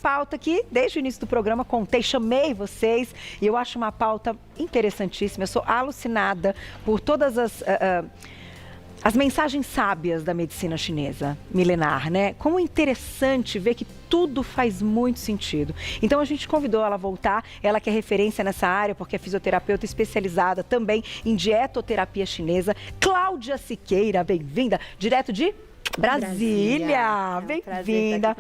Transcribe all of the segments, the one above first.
Pauta aqui, desde o início do programa, contei, chamei vocês e eu acho uma pauta interessantíssima. Eu sou alucinada por todas as mensagens sábias da medicina chinesa milenar, né? Como interessante ver que tudo faz muito sentido. Então a gente convidou ela a voltar, ela que é referência nessa área, porque é fisioterapeuta especializada também em dietoterapia chinesa. Cláudia Siqueira, bem-vinda, direto de Brasília. Bem-vinda.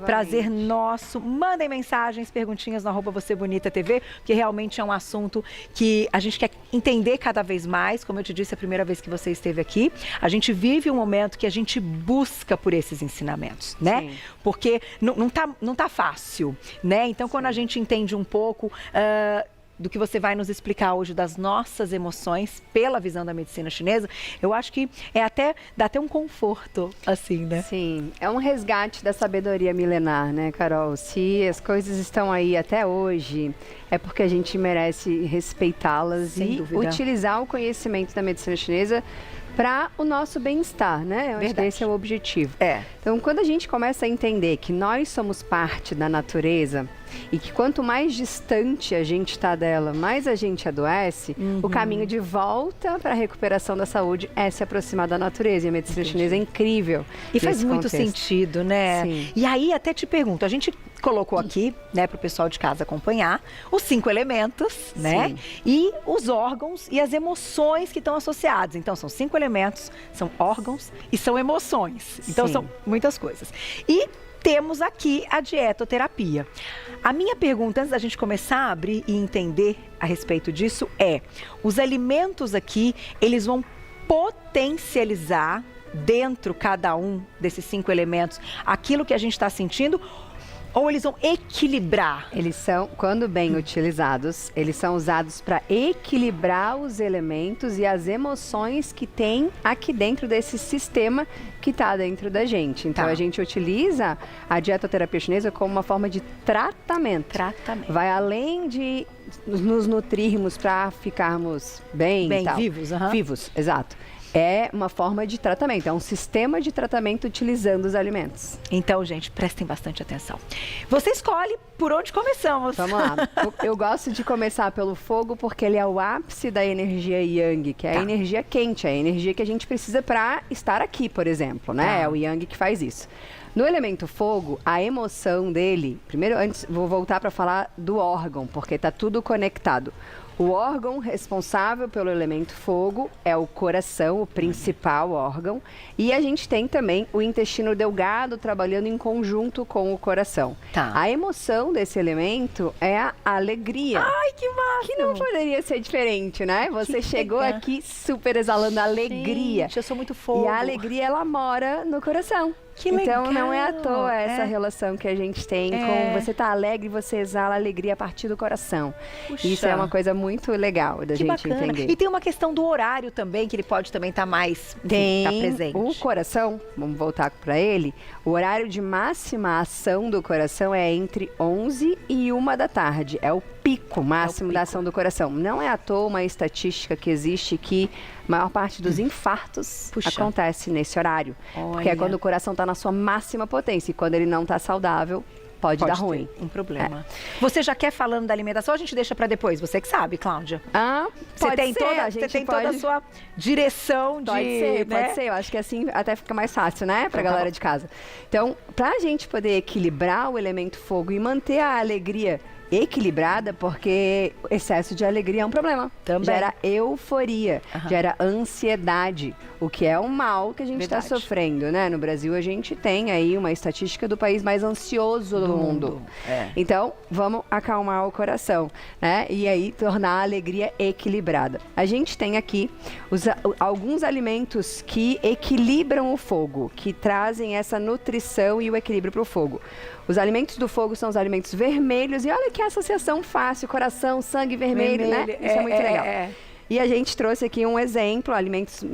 Prazer nosso. Mandem mensagens, perguntinhas no @VocêBonitaTV, porque realmente é um assunto que a gente quer entender cada vez mais. Como eu te disse a primeira vez que você esteve aqui, a gente vive um momento que a gente busca por esses ensinamentos, né? Sim. Porque não tá fácil, né? Então, quando a gente entende um pouco do que você vai nos explicar hoje das nossas emoções pela visão da medicina chinesa, eu acho que dá até um conforto, assim, né? Sim, é um resgate da sabedoria milenar, né, Carol? Se as coisas estão aí até hoje, é porque a gente merece respeitá-las e utilizar o conhecimento da medicina chinesa para o nosso bem-estar, né? Eu acho que esse é o objetivo. Então, quando a gente começa a entender que nós somos parte da natureza e que quanto mais distante a gente está dela, mais a gente adoece, o caminho de volta para a recuperação da saúde é se aproximar da natureza. E a medicina chinesa é incrível. E faz muito sentido, né? Sim. E aí, até te pergunto, a gente colocou aqui, né, para o pessoal de casa acompanhar, os 5 elementos, né? Sim. E os órgãos e as emoções que estão associados. Então, são 5 elementos, são órgãos e são emoções. Então, são muitas coisas. E temos aqui a dietoterapia. A minha pergunta, antes da gente começar a abrir e entender a respeito disso, é: os alimentos aqui, eles vão potencializar dentro, cada um desses 5 elementos, aquilo que a gente está sentindo? Ou eles vão equilibrar? Eles são, quando bem utilizados, eles são usados para equilibrar os elementos e as emoções que tem aqui dentro desse sistema que está dentro da gente. Então, a gente utiliza a dietoterapia chinesa como uma forma de tratamento. Vai além de nos nutrirmos para ficarmos bem e tal. Vivos. Vivos, exato. É uma forma de tratamento, é um sistema de tratamento utilizando os alimentos. Então, gente, prestem bastante atenção. Você escolhe por onde começamos. Vamos lá. Eu gosto de começar pelo fogo porque ele é o ápice da energia Yang, que é a energia quente, a energia que a gente precisa para estar aqui, por exemplo, né? É o Yang que faz isso. No elemento fogo, a emoção dele... Primeiro, antes, vou voltar para falar do órgão, porque está tudo conectado. O órgão responsável pelo elemento fogo é o coração, o principal órgão. E a gente tem também o intestino delgado trabalhando em conjunto com o coração. A emoção desse elemento é a alegria. Ai, que massa! Que não poderia ser diferente, né? Você chegou aqui super exalando alegria. Gente, eu sou muito fogo. E a alegria, ela mora no coração. Que legal. Então, não é à toa essa relação que a gente tem com você tá alegre e você exala a alegria a partir do coração. Puxa. Isso é uma coisa muito legal da gente entender. E tem uma questão do horário também, que ele pode também estar mais presente. O coração, vamos voltar para ele, o horário de máxima ação do coração é entre 11 e 1 da tarde. É o pico máximo da ação do coração. Não é à toa uma estatística que existe que a maior parte dos infartos acontece nesse horário. Porque é quando o coração está na sua máxima potência. E quando ele não está saudável, pode dar ruim. Um problema. Você já quer falando da alimentação ou a gente deixa para depois? Você que sabe, Cláudia. Você tem toda a sua direção de... Pode ser. Eu acho que assim até fica mais fácil, né? Pra galera de casa. Então, pra gente poder equilibrar o elemento fogo e manter a alegria equilibrada, porque excesso de alegria é um problema. Também. Gera euforia, gera ansiedade, o que é um mal que a gente está sofrendo, né? No Brasil, a gente tem aí uma estatística do país mais ansioso do mundo. Então, vamos acalmar o coração, né? E aí, tornar a alegria equilibrada. A gente tem aqui alguns alimentos que equilibram o fogo, que trazem essa nutrição e o equilíbrio para o fogo. Os alimentos do fogo são os alimentos vermelhos. E olha que associação fácil, coração, sangue vermelho, né? Isso é muito legal. E a gente trouxe aqui um exemplo, alimentos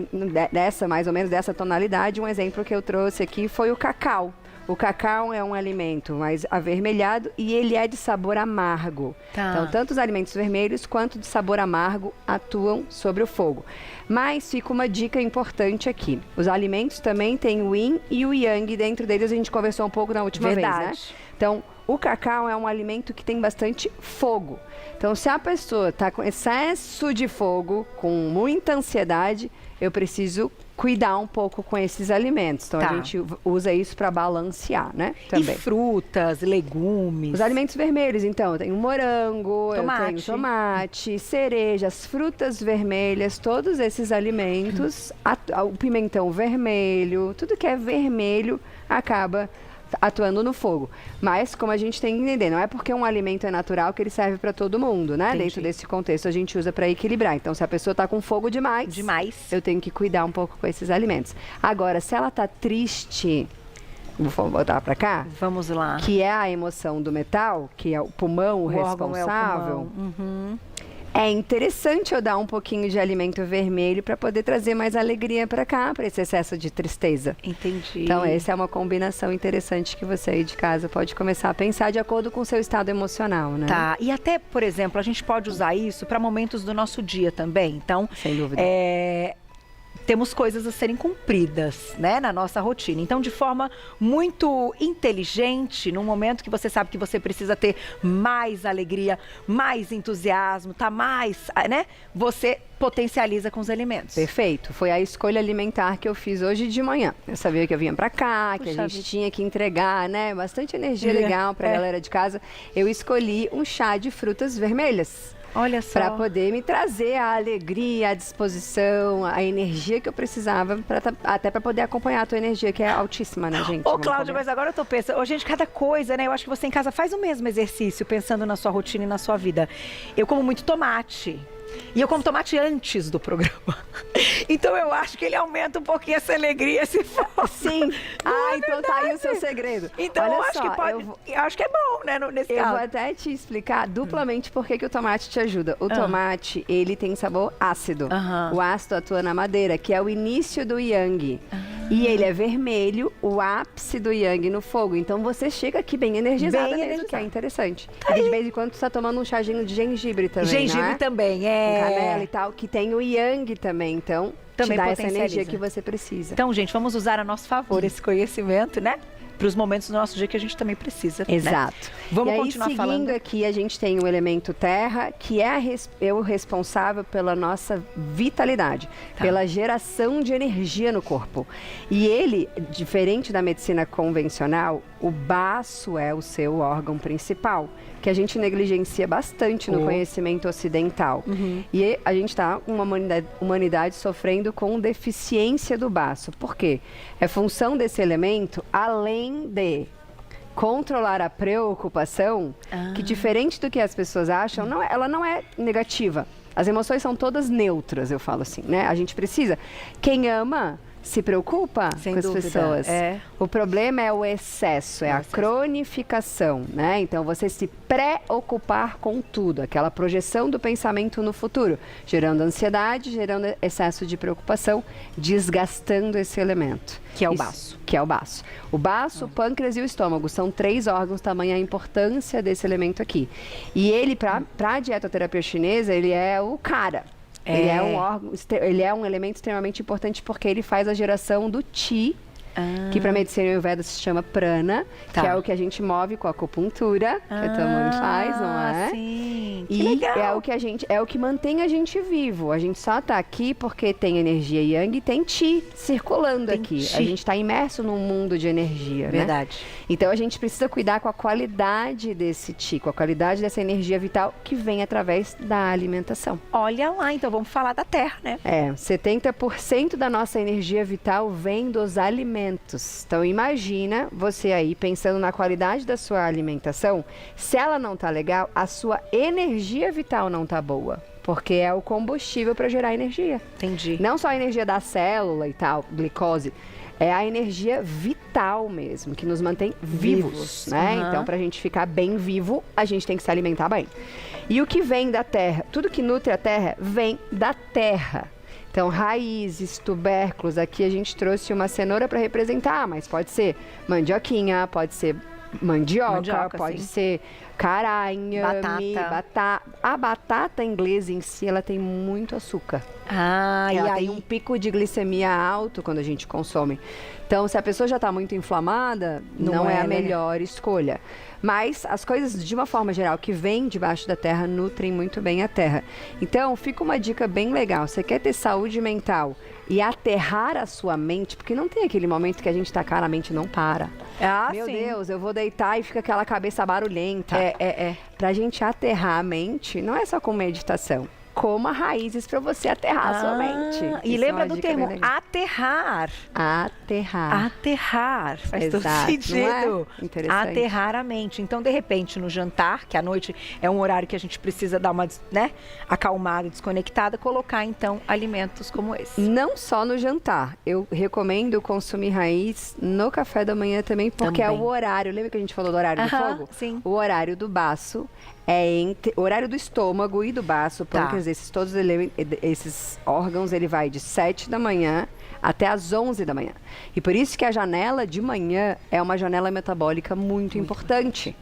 mais ou menos dessa tonalidade. Um exemplo que eu trouxe aqui foi o cacau. O cacau é um alimento mais avermelhado e ele é de sabor amargo. Então, tanto os alimentos vermelhos quanto de sabor amargo atuam sobre o fogo. Mas fica uma dica importante aqui. Os alimentos também têm o yin e o yang dentro deles. A gente conversou um pouco na última vez, né? Então, o cacau é um alimento que tem bastante fogo. Então, se a pessoa está com excesso de fogo, com muita ansiedade, eu preciso cuidar um pouco com esses alimentos. Então, a gente usa isso para balancear, né? Também. E frutas, legumes. Os alimentos vermelhos, então, eu tenho morango, Tomate. eu tenho tomate, cerejas, frutas vermelhas, todos esses alimentos, o pimentão vermelho, tudo que é vermelho acaba atuando no fogo. Mas, como a gente tem que entender, não é porque um alimento é natural que ele serve para todo mundo, né? Entendi. Dentro desse contexto, a gente usa para equilibrar. Então, se a pessoa está com fogo demais, eu tenho que cuidar um pouco com esses alimentos. Agora, se ela está triste, vou voltar para cá. Vamos lá. Que é a emoção do metal, que é o pulmão responsável. É interessante eu dar um pouquinho de alimento vermelho para poder trazer mais alegria para cá, para esse excesso de tristeza. Entendi. Então, essa é uma combinação interessante que você aí de casa pode começar a pensar de acordo com o seu estado emocional, né? Tá. E até, por exemplo, a gente pode usar isso para momentos do nosso dia também. Então, sem dúvida. Temos coisas a serem cumpridas, né, na nossa rotina. Então, de forma muito inteligente, num momento que você sabe que você precisa ter mais alegria, mais entusiasmo, tá mais, né? Você potencializa com os alimentos. Perfeito. Foi a escolha alimentar que eu fiz hoje de manhã. Eu sabia que eu vinha para cá, que a gente tinha que entregar, né? Bastante energia legal para a galera de casa. Eu escolhi um chá de frutas vermelhas. Olha só. Para poder me trazer a alegria, a disposição, a energia que eu precisava, até para poder acompanhar a tua energia, que é altíssima, né, gente? Ô, Cláudia, mas agora eu tô pensando, ô, gente, cada coisa, né? Eu acho que você em casa faz o mesmo exercício, pensando na sua rotina e na sua vida. Eu como muito tomate. E eu como tomate antes do programa. Então eu acho que ele aumenta um pouquinho essa alegria, se for. Sim. Então tá aí o seu segredo. Então olha eu acho só, que pode. Eu acho que é bom, né, nesse caso. Eu vou até te explicar duplamente por que o tomate te ajuda. O tomate, ele tem sabor ácido. O ácido atua na madeira, que é o início do yang. E ele é vermelho, o ápice do yang no fogo. Então você chega aqui bem energizada mesmo, que é interessante. E de vez em quando tu tá tomando um chazinho de gengibre também, gengibre também, com canela e tal, que tem o yang também. Então, também te dá essa energia que você precisa. Então, gente, vamos usar a nosso favor esse conhecimento, né? Para os momentos do nosso dia que a gente também precisa. Exato. Né? Vamos continuar seguindo falando. Aqui, a gente tem o elemento terra, que é o responsável pela nossa vitalidade, pela geração de energia no corpo. E ele, diferente da medicina convencional, o baço é o seu órgão principal, que a gente negligencia bastante no conhecimento ocidental. E a gente está com uma humanidade sofrendo com deficiência do baço. Por quê? É função desse elemento, além de controlar a preocupação, que diferente do que as pessoas acham, ela não é negativa. As emoções são todas neutras, eu falo assim, né? A gente precisa. Quem ama se preocupa com as pessoas. O problema é o excesso, a cronificação, né? Então, você se preocupar com tudo, aquela projeção do pensamento no futuro, gerando ansiedade, gerando excesso de preocupação, desgastando esse elemento. Que é o baço. Que é o baço. O baço, o pâncreas e o estômago são 3 órgãos, tamanha a importância desse elemento aqui. E ele, para a dietoterapia chinesa, ele é o cara. Ele é um órgão, ele é um elemento extremamente importante porque ele faz a geração do Qi, que para medicina ayurveda se chama prana, que é o que a gente move com a acupuntura, que a tua mãe faz, não é? Sim. Que E legal. é o que mantém a gente vivo. A gente só tá aqui porque tem energia yang e tem Qi circulando aqui. A gente está imerso num mundo de energia, Verdade. né? Então a gente precisa cuidar com a qualidade desse Qi, com a qualidade dessa energia vital que vem através da alimentação. Olha lá, então vamos falar da terra, né? 70% da nossa energia vital vem dos alimentos. Então imagina você aí pensando na qualidade da sua alimentação, se ela não tá legal, a sua energia vital não tá boa, porque é o combustível para gerar energia. Entendi. Não só a energia da célula e tal, glicose, é a energia vital mesmo, que nos mantém vivos, né? Então, para a gente ficar bem vivo, a gente tem que se alimentar bem. E o que vem da terra, tudo que nutre a terra, vem da terra. Então, raízes, tubérculos, aqui a gente trouxe uma cenoura para representar, mas pode ser mandioquinha, pode ser mandioca pode ser caranha, batata. A batata inglesa em si, ela tem muito açúcar. Ah, Ela e tem aí? um pico de glicemia alto quando a gente consome. Então, se a pessoa já está muito inflamada, não é a né? melhor escolha. Mas as coisas, de uma forma geral, que vêm debaixo da terra, nutrem muito bem a terra. Então, fica uma dica bem legal. Você quer ter saúde mental e aterrar a sua mente, porque não tem aquele momento que a gente tá cara, a mente não para. Ah, Meu sim. Deus, eu vou deitar e fica aquela cabeça barulhenta. É. Pra gente aterrar a mente, não é só com meditação. Coma raízes para você aterrar a sua mente. E Isso é lembra uma do dica termo bem legal. aterrar. Aterrar. Aterrar. Faz Exato, todo sentido. não é? Interessante. Aterrar a mente. Então, de repente, no jantar, que à noite é um horário que a gente precisa dar uma, né, acalmada e desconectada, colocar, então, alimentos como esse. Não só no jantar. Eu recomendo consumir raiz no café da manhã também, porque é Também. o horário. Lembra que a gente falou do horário do Aham, fogo? sim. O horário do baço é entre o horário do estômago e do baço, Tá. pâncreas, esses órgãos, ele vai de 7 da manhã até às 11 da manhã. E por isso que a janela de manhã é uma janela metabólica muito importante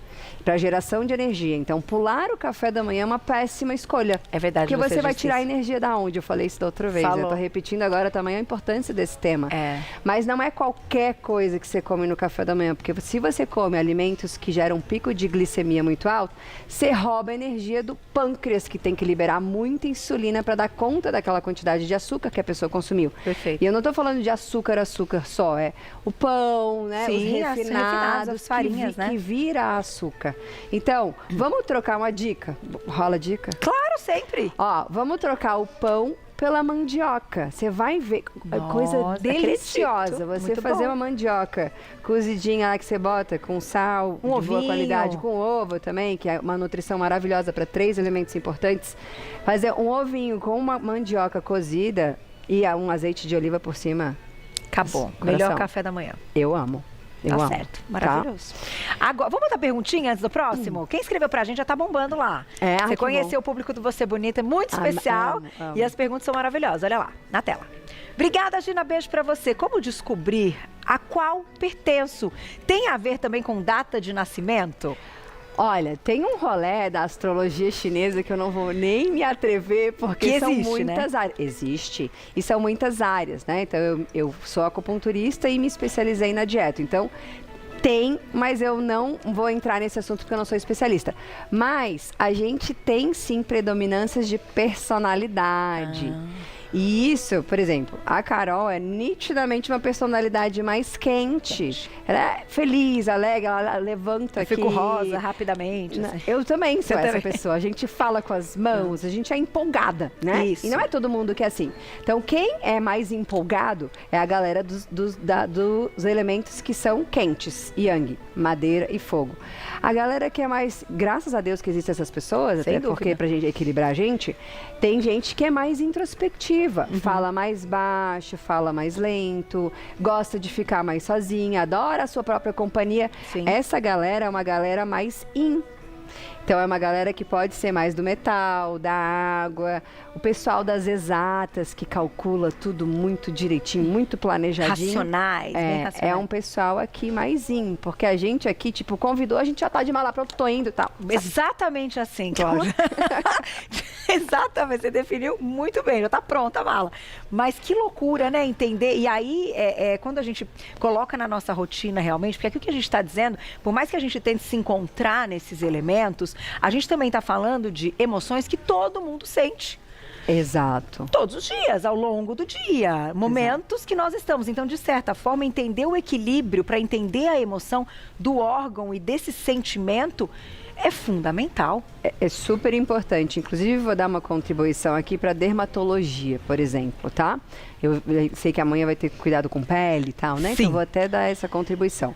para geração de energia. Então, pular o café da manhã é uma péssima escolha. É verdade, Porque você vai disse tirar a isso. energia da onde? Eu falei isso da outra vez. Falou. Eu tô repetindo agora também a importância desse tema. É. Mas não é qualquer coisa que você come no café da manhã, porque se você come alimentos que geram um pico de glicemia muito alto, você rouba a energia do pâncreas, que tem que liberar muita insulina para dar conta daquela quantidade de açúcar que a pessoa consumiu. Perfeito. E eu não estou falando de açúcar só, é o pão, né? Sim, os as refinados, refinadas, as farinhas, né? que vira açúcar. Então, vamos trocar uma dica? Rola dica? Claro, sempre. Ó, vamos trocar o pão pela mandioca. Você vai ver coisa Nossa, deliciosa. acredito. Você Muito fazer bom. uma mandioca cozidinha lá que você bota com sal, Um de boa ovinho. qualidade, com ovo também, que é uma nutrição maravilhosa para 3 elementos importantes. Fazer um ovinho com uma mandioca cozida e um azeite de oliva por cima. Acabou. Coração. Melhor café da manhã. Eu amo. Eu Tá amo. certo. Maravilhoso. Agora, vamos botar perguntinha antes do próximo? Quem escreveu pra gente já tá bombando lá. É, ai, Você que conheceu o público do Você Bonita, é muito Amo, especial. amo. E as perguntas são maravilhosas. Olha lá, na tela. Obrigada, Gina. Beijo pra você. Como descobrir a qual pertenço? Tem a ver também com data de nascimento? Olha, tem um rolê da astrologia chinesa que eu não vou nem me atrever, porque Que são existe, muitas áreas. Existe. E são muitas áreas, né? Então, eu sou acupunturista e me especializei na dieta. Então, tem, mas eu não vou entrar nesse assunto porque eu não sou especialista. Mas a gente tem, sim, predominâncias de personalidade. E isso, por exemplo, a Carol é nitidamente uma personalidade mais quente. Ela é feliz, alegre, ela levanta Eu aqui. fico rosa rapidamente. assim. Eu também sou Você essa também. pessoa. A gente fala com as mãos, a gente é empolgada, né? Isso. E não é todo mundo que é assim. Então, quem é mais empolgado é a galera dos elementos que são quentes, yang, madeira e fogo. A galera que é mais, graças a Deus que existem essas pessoas, Sem até dúvida. porque pra gente equilibrar a gente, tem gente que é mais introspectiva, Uhum. fala mais baixo, fala mais lento, gosta de ficar mais sozinha, adora a sua própria companhia. Sim. Essa galera é uma galera mais Então, é uma galera que pode ser mais do metal, da água, o pessoal das exatas, que calcula tudo muito direitinho, muito planejadinho. Racionais, bem racionais. É um pessoal aqui mais porque a gente aqui, tipo, convidou, a gente já tá de mala pronto, tô indo e tal. Exatamente assim, Cláudia. Exatamente, você definiu muito bem, já tá pronta a mala. Mas que loucura, né, entender. E aí, quando a gente coloca na nossa rotina realmente, porque aqui o que a gente está dizendo, por mais que a gente tente se encontrar nesses elementos, a gente também está falando de emoções que todo mundo sente. Exato. Todos os dias, ao longo do dia, momentos que nós estamos. Então, de certa forma, entender o equilíbrio para entender a emoção do órgão e desse sentimento é fundamental. É super importante. Inclusive, vou dar uma contribuição aqui para dermatologia, por exemplo, tá? Eu sei que amanhã vai ter cuidado com pele e tal, né? Sim. Então, eu vou até dar essa contribuição.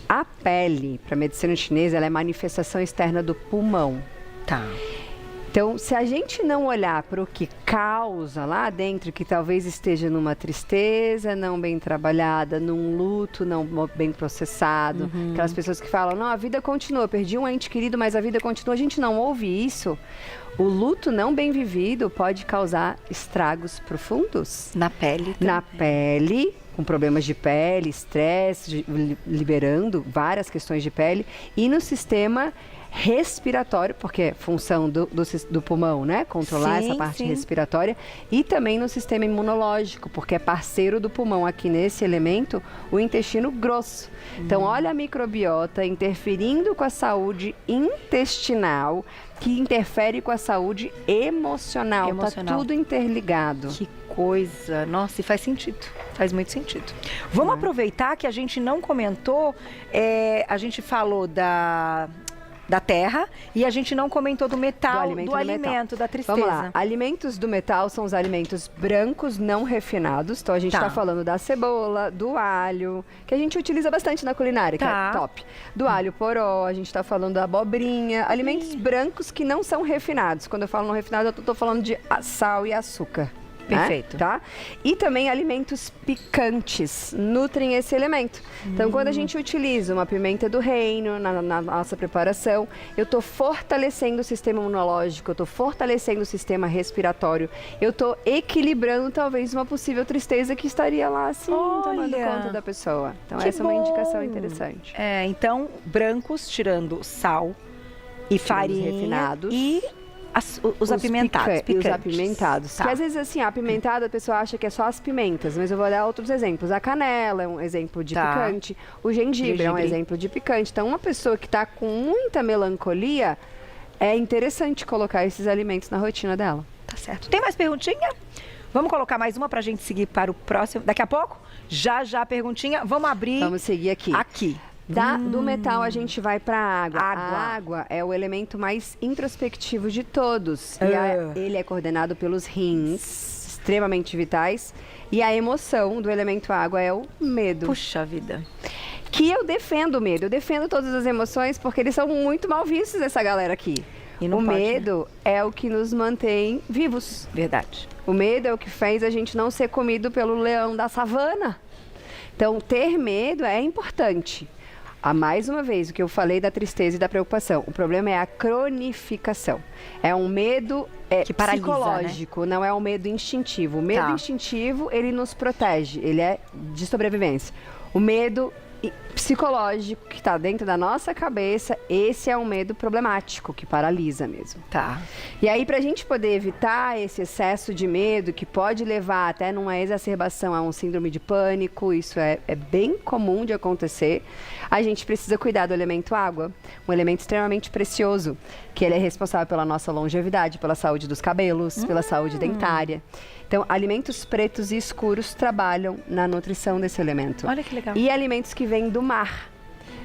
A pele, para a medicina chinesa, ela é manifestação externa do pulmão. Tá. Então, se a gente não olhar para o que causa lá dentro, que talvez esteja numa tristeza não bem trabalhada, num luto não bem processado, aquelas pessoas que falam, não, a vida continua, perdi um ente querido, mas a vida continua, a gente não ouve isso. O luto não bem vivido pode causar estragos profundos Na pele também. na pele, com problemas de pele, estresse, liberando várias questões de pele, e no sistema respiratório, porque é função do pulmão, né? Controlar Sim, essa parte sim. respiratória, e também no sistema imunológico, porque é parceiro do pulmão aqui nesse elemento, o intestino grosso. Então, olha a microbiota interferindo com a saúde intestinal, que interfere com a saúde emocional. Tá tudo interligado. Que coisa. Nossa, e faz sentido. Faz muito sentido. Vamos aproveitar que a gente não comentou, a gente falou da terra e a gente não comentou do metal, do alimento, da tristeza. Vamos lá. Alimentos do metal são os alimentos brancos não refinados. Então, a gente está falando da cebola, do alho, que a gente utiliza bastante na culinária, que é top. Do alho poró, a gente está falando da abobrinha. Alimentos brancos que não são refinados. Quando eu falo não refinado, eu estou falando de sal e açúcar. Perfeito. Né? Tá? E também alimentos picantes nutrem esse elemento. Então, quando a gente utiliza uma pimenta do reino na nossa preparação, eu estou fortalecendo o sistema imunológico, eu estou fortalecendo o sistema respiratório, eu estou equilibrando talvez uma possível tristeza que estaria lá assim, tomando conta da pessoa. Então, essa é uma indicação interessante. Então, brancos, tirando sal e farinha refinados. E os apimentados, picantes. Os apimentados. Que às vezes, assim, apimentado, a pessoa acha que é só as pimentas, mas eu vou dar outros exemplos. A canela é um exemplo de picante, o gengibre é um exemplo de picante. Então, uma pessoa que está com muita melancolia, é interessante colocar esses alimentos na rotina dela. Tá certo. Tem mais perguntinha? Vamos colocar mais uma para a gente seguir para o próximo. Daqui a pouco? Já a perguntinha. Vamos abrir. Vamos seguir aqui. Do metal a gente vai para a água. A água é o elemento mais introspectivo de todos. E ele é coordenado pelos rins, extremamente vitais. E a emoção do elemento água é o medo. Puxa vida. Que eu defendo o medo. Eu defendo todas as emoções porque eles são muito mal vistos, essa galera aqui. O medo é o que nos mantém vivos. Verdade. O medo é o que fez a gente não ser comido pelo leão da savana. Então, ter medo é importante. Mais uma vez, o que eu falei da tristeza e da preocupação. O problema é a cronificação. É um medo que paralisa, psicológico, né? Não é um medo instintivo. O medo instintivo, ele nos protege, ele é de sobrevivência. O medo psicológico que está dentro da nossa cabeça, esse é um medo problemático, que paralisa mesmo. Tá. E aí, para a gente poder evitar esse excesso de medo, que pode levar até numa exacerbação a um síndrome de pânico, isso é bem comum de acontecer, a gente precisa cuidar do elemento água, um elemento extremamente precioso, que ele é responsável pela nossa longevidade, pela saúde dos cabelos, pela saúde dentária. Então, alimentos pretos e escuros trabalham na nutrição desse elemento. Olha que legal. E alimentos que vêm do mar.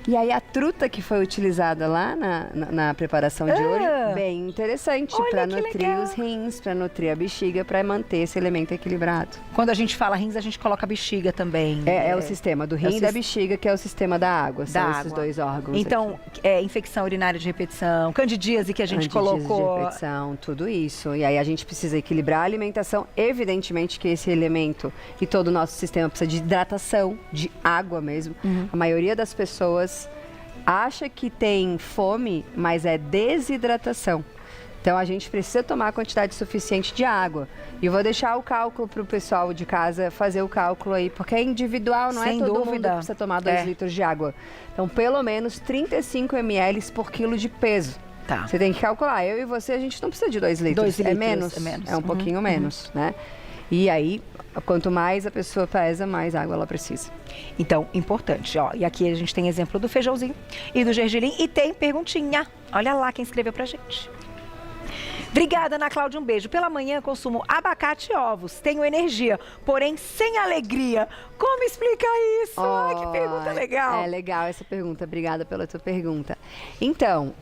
E aí, a truta que foi utilizada lá na preparação de hoje, bem interessante, para nutrir os rins, para nutrir a bexiga, para manter esse elemento equilibrado. Quando a gente fala rins, a gente coloca a bexiga também. É o sistema do rim e da bexiga, que é o sistema da água. São esses dois órgãos. Então, infecção urinária de repetição, candidíase que a gente colocou. De repetição, tudo isso. E aí, a gente precisa equilibrar a alimentação. Evidentemente que esse elemento e todo o nosso sistema precisa de hidratação, de água mesmo. A maioria das pessoas acha que tem fome, mas é desidratação. Então, a gente precisa tomar a quantidade suficiente de água. E eu vou deixar o cálculo para o pessoal de casa fazer o cálculo aí, porque é individual, não é todo mundo que precisa tomar 2 litros de água. Então, pelo menos 35 ml por quilo de peso. Tá. Você tem que calcular. Eu e você, a gente não precisa de 2 litros. 2 litros. É menos. É um pouquinho menos, né? E aí, quanto mais a pessoa pesa, mais água ela precisa. Então, importante, ó. E aqui a gente tem exemplo do feijãozinho e do gergelim. E tem perguntinha. Olha lá quem escreveu pra gente. Obrigada, Ana Cláudia, um beijo. Pela manhã consumo abacate e ovos. Tenho energia, porém sem alegria. Como explicar isso? Que pergunta legal. É legal essa pergunta. Obrigada pela tua pergunta. Então,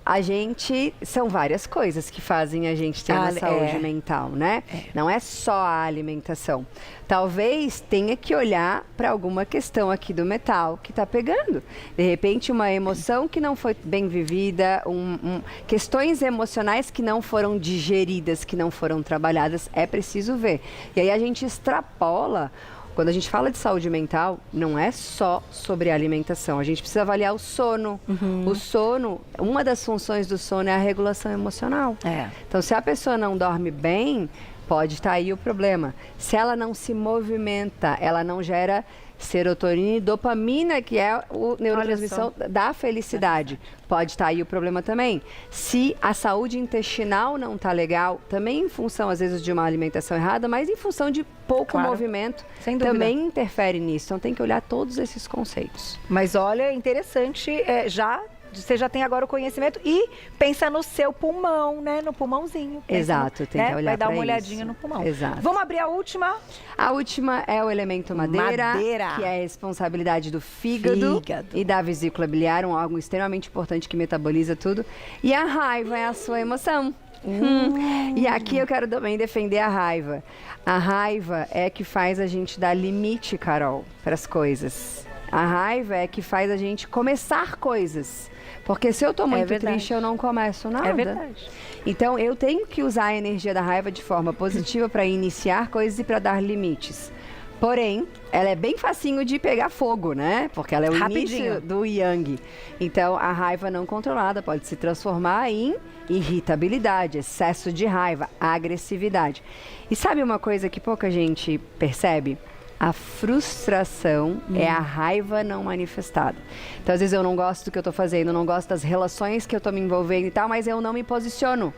são várias coisas que fazem a gente ter uma saúde mental, né? Não é só a alimentação. Talvez tenha que olhar para alguma questão aqui do metal que está pegando. De repente, uma emoção que não foi bem vivida, questões emocionais que não foram digeridas, que não foram trabalhadas, é preciso ver. E aí a gente extrapola. Quando a gente fala de saúde mental, não é só sobre a alimentação. A gente precisa avaliar o sono. O sono, uma das funções do sono é a regulação emocional. Então, se a pessoa não dorme bem, pode estar aí o problema. Se ela não se movimenta, ela não gera serotonina e dopamina, que é o neurotransmissão da felicidade. Pode estar aí o problema também. Se a saúde intestinal não está legal, também em função, às vezes, de uma alimentação errada, mas em função de pouco movimento, também interfere nisso. Então, tem que olhar todos esses conceitos. Mas olha, interessante, você já tem agora o conhecimento e pensa no seu pulmão, né? No pulmãozinho. Exato, tem que olhar vai dar uma isso. olhadinha no pulmão. Exato. Vamos abrir a última? A última é o elemento madeira, que é a responsabilidade do fígado e da vesícula biliar, um órgão extremamente importante que metaboliza tudo. E a raiva é a sua emoção. E aqui eu quero também defender a raiva. A raiva é que faz a gente dar limite, Carol, para as coisas. A raiva é que faz a gente começar coisas. Porque se eu tô muito triste, eu não começo nada. É verdade. Então, eu tenho que usar a energia da raiva de forma positiva para iniciar coisas e para dar limites. Porém, ela é bem facinho de pegar fogo, né? Porque ela é o início do yang. Então, a raiva não controlada pode se transformar em irritabilidade, excesso de raiva, agressividade. E sabe uma coisa que pouca gente percebe? A frustração é a raiva não manifestada. Então, às vezes eu não gosto do que eu tô fazendo, não gosto das relações que eu tô me envolvendo e tal, mas eu não me posiciono.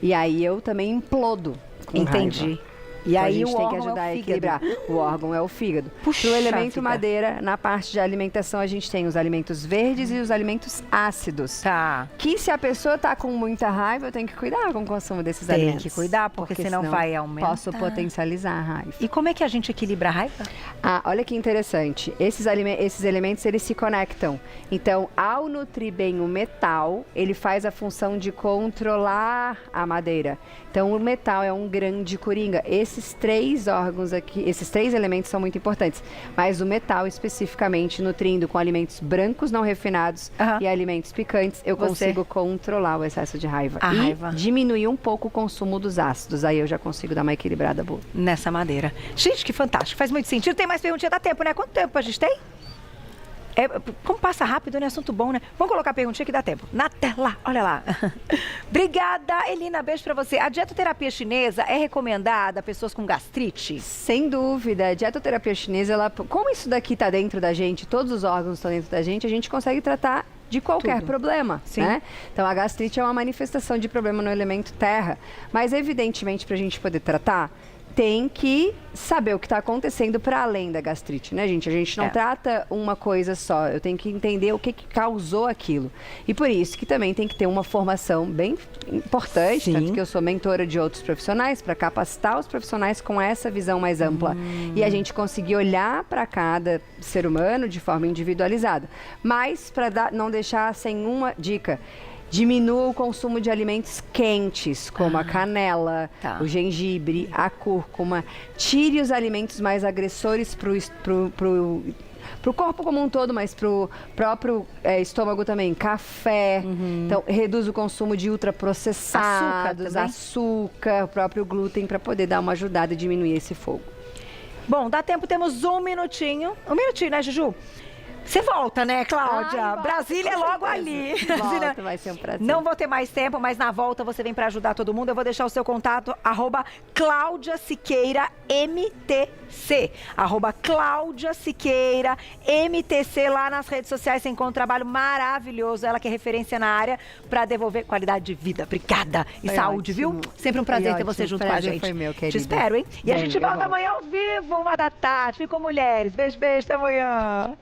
E aí eu também implodo com raiva. E então, aí a gente tem que ajudar a equilibrar. O órgão é o fígado. Puxa, o elemento madeira, na parte de alimentação, a gente tem os alimentos verdes e os alimentos ácidos. Tá. Que se a pessoa tá com muita raiva, eu tenho que cuidar com o consumo desses alimentos. Tem que cuidar, porque senão vai aumentar. Posso potencializar a raiva. E como é que a gente equilibra a raiva? Ah, olha que interessante. Esses elementos, eles se conectam. Então, ao nutrir bem o metal, ele faz a função de controlar a madeira. Então, o metal é um grande coringa. Esses três órgãos aqui, esses três elementos são muito importantes. Mas o metal, especificamente, nutrindo com alimentos brancos não refinados e alimentos picantes, eu consigo controlar o excesso de raiva. E diminuir um pouco o consumo dos ácidos. Aí eu já consigo dar uma equilibrada boa. Nessa madeira. Gente, que fantástico. Faz muito sentido. Tem mais perguntinha? Dá tempo, né? Quanto tempo a gente tem? Como passa rápido, né? Assunto bom, né? Vamos colocar a perguntinha que dá tempo. Na tela, olha lá. Obrigada, Elina. Beijo pra você. A dietoterapia chinesa é recomendada a pessoas com gastrite? Sem dúvida. A dietoterapia chinesa, como isso daqui tá dentro da gente, todos os órgãos estão dentro da gente consegue tratar de qualquer problema, né? Então, a gastrite é uma manifestação de problema no elemento terra. Mas, evidentemente, pra gente poder tratar, tem que saber o que está acontecendo para além da gastrite, né, gente? A gente não trata uma coisa só, eu tenho que entender o que causou aquilo. E por isso que também tem que ter uma formação bem importante, tanto que eu sou mentora de outros profissionais, para capacitar os profissionais com essa visão mais ampla. E a gente conseguir olhar para cada ser humano de forma individualizada. Mas, para não deixar sem uma dica, diminua o consumo de alimentos quentes, como a canela, o gengibre, a cúrcuma. Tire os alimentos mais agressores pro corpo como um todo, mas pro próprio estômago também. Café, então reduz o consumo de ultraprocessados, açúcar, o próprio glúten, para poder dar uma ajudada e diminuir esse fogo. Bom, dá tempo, temos um minutinho. Um minutinho, né, Juju? Você volta, né, Cláudia? Brasília é logo ali. Volta, vai ser um prazer. Não vou ter mais tempo, mas na volta você vem para ajudar todo mundo. Eu vou deixar o seu contato, @CláudiaSiqueiraMTC. @CláudiaSiqueiraMTC. Lá nas redes sociais você encontra um trabalho maravilhoso. Ela que é referência na área para devolver qualidade de vida. Obrigada. E saúde, viu? Sempre um prazer ter você junto com a gente. Foi meu, querida. Te espero, hein? E a gente volta amanhã ao vivo, 1h da tarde. Ficou Mulheres. Beijo, beijo. Até amanhã.